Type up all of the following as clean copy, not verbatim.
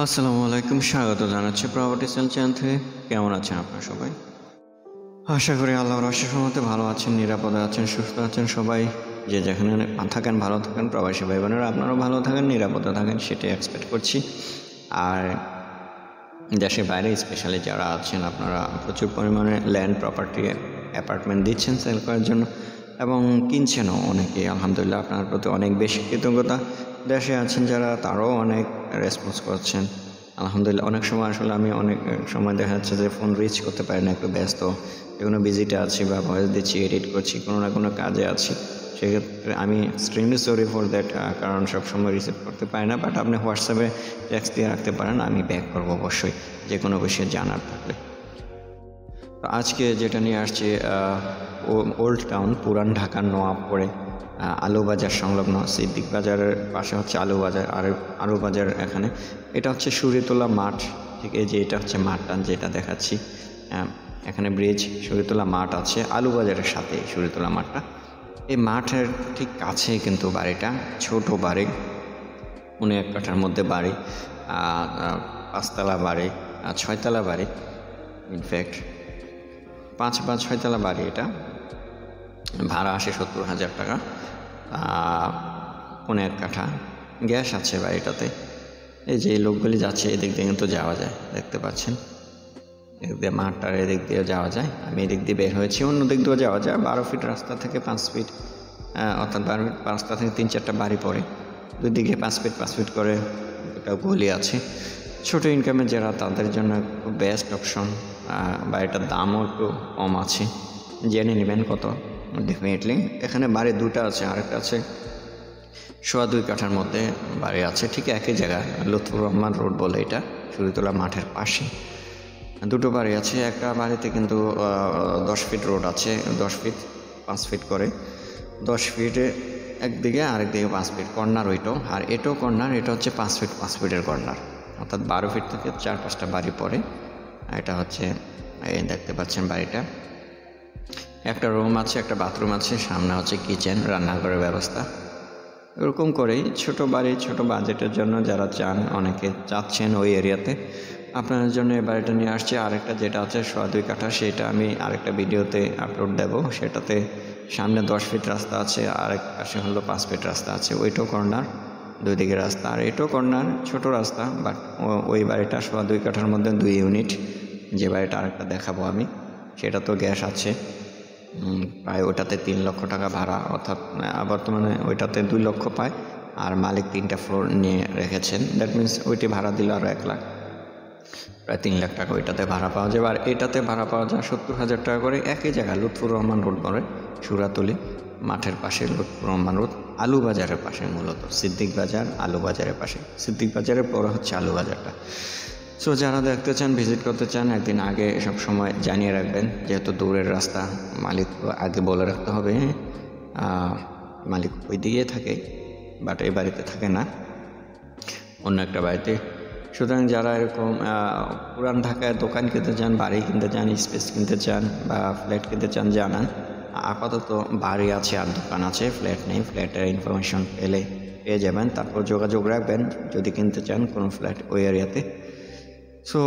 আসসালামু আলাইকুম, স্বাগত জানাচ্ছি প্রপার্টি সেল চ্যানেল থেকে। কেমন আছেন আপনারা সবাই? আশা করি আল্লাহর অশেষ রহমতে ভালো আছেন, নিরাপদে আছেন, সুস্থ আছেন। সবাই যে যেখানে থাকেন ভালো থাকেন। প্রবাসী ভাই বোনেরা আপনারাও ভালো থাকেন, নিরাপদে থাকেন, সেটাই এক্সপেক্ট করছি। আর দেশের বাইরে স্পেশালি যারা আছেন, আপনারা প্রচুর পরিমাণে ল্যান্ড প্রপার্টি অ্যাপার্টমেন্ট দিচ্ছেন সেল করার জন্য এবং কিনছেনও অনেকে। আলহামদুলিল্লাহ, আপনার প্রতি অনেক বেশি কৃতজ্ঞতা। দেশে আছেন যারা, তারাও অনেক রেসপন্স করছেন আলহামদুলিল্লাহ। অনেক সময় আসলে আমি অনেক সময় দেখা যাচ্ছে যে ফোন রিচ করতে পারি না, একটু ব্যস্ত, কোনো ভিজিটে আছি বা ভয়েস দিচ্ছি, এডিট করছি, কোনো না কোনো কাজে আছি। সেক্ষেত্রে আমি এক্সট্রিমলি সরি ফর দ্যাট, কারণ সবসময় রিসিভ করতে পারি না। বাট আপনি হোয়াটসঅ্যাপে টেক্সট দিয়ে রাখতে পারেন, আমি ব্যাক করবো অবশ্যই যে কোনো বিষয়ে জানার থাকলে। তো আজকে যেটা নিয়ে আসছি, ওল্ড টাউন, পুরান ঢাকার নওয়াবপুরে আলু বাজার সংলগ্ন সিদ্দিক বাজারের পাশে হচ্ছে আলু বাজার। আর আলু বাজার এখানে এটা হচ্ছে সুরিতলা মাঠ। ঠিক এই যে এটা হচ্ছে মাঠটা যেটা দেখাচ্ছি, এখানে ব্রিজ, সুরিতলা মাঠ আছে আলু বাজারের সাথে। সুরিতলা মাঠটা, এই মাঠের ঠিক কাছেই কিন্তু বাড়িটা, ছোট বাড়ি, ১ কাঠার মধ্যে বাড়ি, ৫তলা বাড়ি, ৬তলা বাড়ি, ইনফ্যাক্ট ৫ বা ৬তলা বাড়ি। এটা ভাড়া আসে ৭০,০০০ টাকা, ১ কাঠা। গ্যাস আছে বাড়িটাতে। এই যে লোকগুলি যাচ্ছে, এদিক দিয়ে কিন্তু যাওয়া যায়, দেখতে পাচ্ছেন। এদিক দিয়ে মাঠটার এদিক দিয়ে যাওয়া যায়। আমি এদিক দিয়ে বের হয়েছি, অন্য দিক দিয়েও যাওয়া যায়। ১২ ফিট রাস্তা থেকে 5 ফিট, অর্থাৎ 12 ফিট রাস্তা থেকে ৩-৪টা বাড়ি পড়ে, দুই দিকে 5 ফিট করে একটা গলি আছে। ছোটো ইনকামের যারা, তাদের জন্য খুব বেস্ট অপশন। বাড়িটার দামও একটু কম আছে, জেনে নেবেন কত। ডেফিনেটলি এখানে বাড়ি দুটো আছে, আরেকটা আছে 2.25 কাঠার মধ্যে বাড়ি আছে, ঠিক একই জায়গায়, লুৎফুর রহমান রোড বলে এটা, সুরিতলা মাঠের পাশে দুটো বাড়ি আছে। একটা বাড়িতে কিন্তু 10 ফিট রোড আছে, 10 ফিট 5 ফিট করে, 10 ফিটে একদিকে, আরেকদিকে 5 ফিট কর্নার ওইটাও। আর এটাও কর্নার, এটা হচ্ছে 5 ফিট 5 ফিটের কর্নার, অর্থাৎ 12 ফিট থেকে 4-5টা বাড়ি পড়ে। এটা হচ্ছে, এই দেখতে পাচ্ছেন বাড়িটা, একটা রুম আছে, একটা বাথরুম আছে, সামনে হচ্ছে কিচেন, রান্নাঘরের ব্যবস্থা। এরকম করেই ছোট বাড়ি, ছোট বাজেটের জন্য যারা চান, অনেকে চাচ্ছেন ওই এরিয়াতে, আপনাদের জন্য এই বাড়িটা নিয়ে আসছে। আরেকটা যেটা আছে 2.25 কাঠা, সেটা আমি আরেকটা ভিডিওতে আপলোড দেব। সেটাতে সামনে 10 ফিট রাস্তা আছে, আরেক পাশে হলো 5 ফিট রাস্তা আছে, ওইটাও কর্নার, দুই দিকে রাস্তা। আর এটাও কর্নার, ছোট রাস্তা, বাট ওই বাড়িটা 2.25 কাঠার মধ্যে 2 ইউনিট। যে বাড়িটা আরেকটা দেখাবো আমি, সেটা তো গ্যাস আছে, প্রায় ওটাতে 3 লক্ষ টাকা ভাড়া, অর্থাৎ বর্তমানে ওইটাতে 2 লক্ষ পায়। আর মালিক 3টা ফ্লোর নিয়ে রেখেছেন, দ্যাট মিনস ওইটি ভাড়া দিল আরও 1 লাখ, প্রায় 3 লাখ টাকা ওইটাতে ভাড়া পাওয়া যাবে। আর এটাতে ভাড়া পাওয়া যায় 70,000 টাকা করে, একই জায়গা, লুৎফুর রহমান রোড বলে, সুরাতলি মাঠের পাশে লুৎফুর রহমান রোড, আলু বাজারের পাশে, মূলত সিদ্দিক বাজার আলু বাজারের পাশে। সিদ্দিক বাজারের পরে হচ্ছে আলু বাজারটা। সো যারা দেখতে চান, ভিজিট করতে চান, একদিন আগে সব সময় জানিয়ে রাখবেন, যেহেতু দূরের রাস্তা, মালিক আগে বলে রাখতে হবে। মালিক ওই দিকে থাকে, বাট এই বাড়িতে থাকে না, অন্য একটা বাড়িতে। সুতরাং যারা এরকম পুরান ঢাকায় দোকান কিনতে চান, বাড়ি কিনতে চান, স্পেস কিনতে চান বা ফ্ল্যাট কিনতে চান, জানান। আপাতত বাড়ি আছে আর দোকান আছে, ফ্ল্যাট নেই। ফ্ল্যাটের ইনফরমেশন পেয়ে যাবেন, তারপর যোগাযোগ রাখবেন যদি কিনতে চান কোনো ফ্ল্যাট ওই এরিয়াতে। সো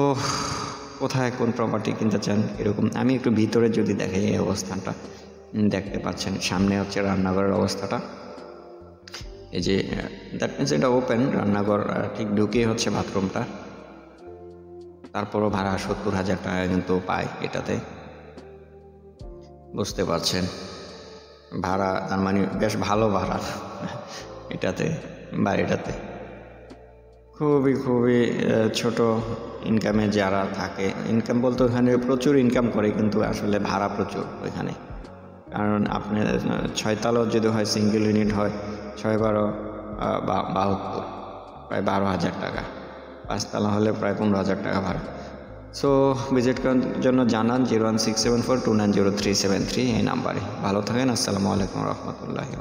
কোথায় কোন প্রপার্টি কিনতে চান এরকম, আমি একটু ভিতরে যদি দেখে, এই অবস্থানটা দেখতে পাচ্ছেন, সামনে হচ্ছে রান্নাঘরের অবস্থাটা। এই যে দ্যাট মিনস এটা ওপেন রান্নাঘর, ঠিক ঢুকিয়ে হচ্ছে বাথরুমটা। তারপরও ভাড়া 70,000 টাকা কিন্তু পায় এটাতে, বুঝতে পারছেন। ভাড়া তার মানে বেশ ভালো ভাড়া এটাতে, বাড়িটাতে। খুবই ছোট ইনকামে যারা থাকে, ইনকাম বলতে ওখানে প্রচুর ইনকাম করে, কিন্তু আসলে ভাড়া প্রচুর ওইখানে। কারণ আপনি 6তলাও যদি হয়, সিঙ্গেল ইউনিট হয়, 6-12-72, প্রায় 12,000 টাকা। 5তলা হলে প্রায় 15,000 টাকা ভাড়া। সো ভিজিট করার জন্য জানান 01674290373 এই নাম্বারে। ভালো থাকেন, আসসালামু আলাইকুম রহমতুল্লাহি।